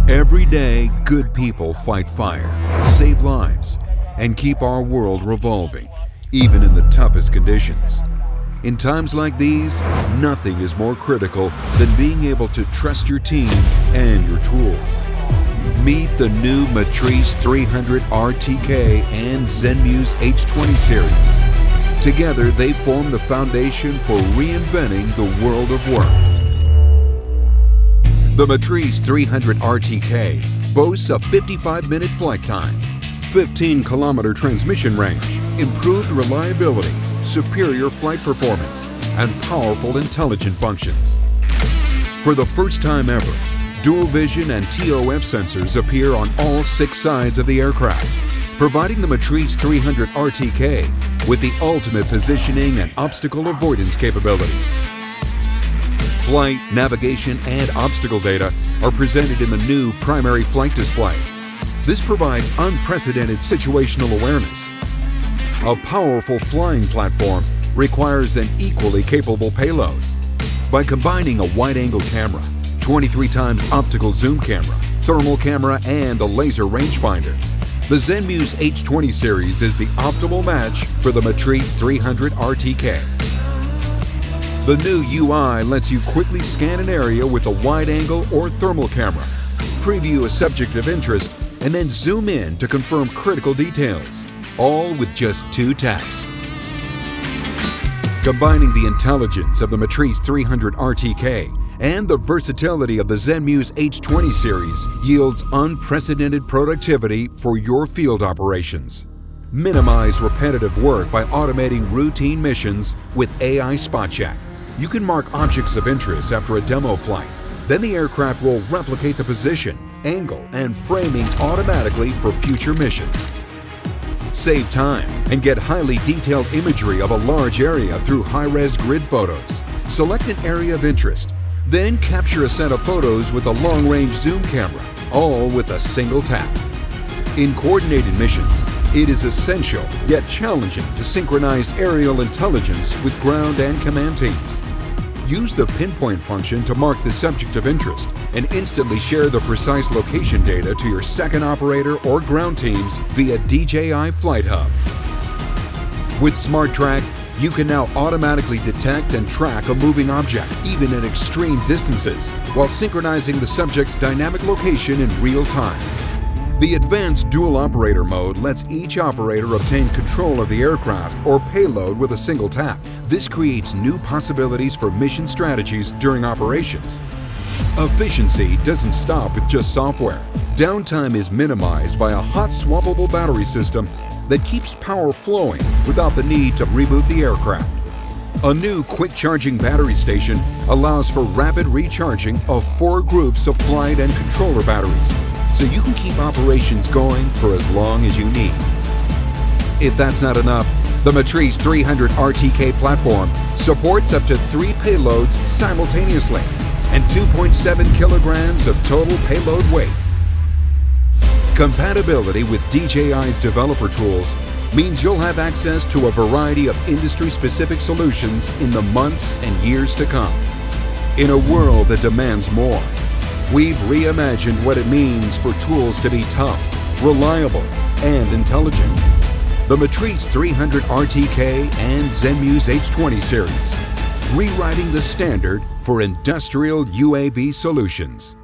Every day, good people fight fire, save lives, and keep our world revolving, even in the toughest conditions. In times like these, nothing is more critical than being able to trust your team and your tools. Meet the new Matrice 300 RTK and Zenmuse H20 Series. Together, they form the foundation for reinventing the world of work. The Matrice 300 RTK boasts a 55-minute flight time, 15-kilometer transmission range, improved reliability, superior flight performance, and powerful intelligent functions. For the first time ever, dual vision and TOF sensors appear on all 6 sides of the aircraft, providing the Matrice 300 RTK with the ultimate positioning and obstacle avoidance capabilities. Flight, navigation, and obstacle data are presented in the new primary flight display. This provides unprecedented situational awareness. A powerful flying platform requires an equally capable payload. By combining a wide-angle camera, 23 times optical zoom camera, thermal camera, and a laser rangefinder, the Zenmuse H20 Series is the optimal match for the Matrice 300 RTK. The new UI lets you quickly scan an area with a wide-angle or thermal camera, preview a subject of interest, and then zoom in to confirm critical details, all with just 2 taps. Combining the intelligence of the Matrice 300 RTK and the versatility of the Zenmuse H20 Series yields unprecedented productivity for your field operations. Minimize repetitive work by automating routine missions with AI Spot Check. You can mark objects of interest after a demo flight. Then the aircraft will replicate the position, angle, and framing automatically for future missions. Save time and get highly detailed imagery of a large area through high-res grid photos. Select an area of interest, then capture a set of photos with a long-range zoom camera, all with a single tap. In coordinated missions, it is essential yet challenging to synchronize aerial intelligence with ground and command teams. Use the pinpoint function to mark the subject of interest and instantly share the precise location data to your second operator or ground teams via DJI Flight Hub. With Smart Track, you can now automatically detect and track a moving object, even at extreme distances, while synchronizing the subject's dynamic location in real time. The advanced dual operator mode lets each operator obtain control of the aircraft or payload with a single tap. This creates new possibilities for mission strategies during operations. Efficiency doesn't stop with just software. Downtime is minimized by a hot swappable battery system that keeps power flowing without the need to reboot the aircraft. A new quick charging battery station allows for rapid recharging of 4 groups of flight and controller batteries, so you can keep operations going for as long as you need. If that's not enough, the Matrice 300 RTK platform supports up to 3 payloads simultaneously and 2.7 kilograms of total payload weight. Compatibility with DJI's developer tools means you'll have access to a variety of industry-specific solutions in the months and years to come. In a world that demands more, we've reimagined what it means for tools to be tough, reliable, and intelligent. The Matrice 300 RTK and Zenmuse H20 Series, rewriting the standard for industrial UAV solutions.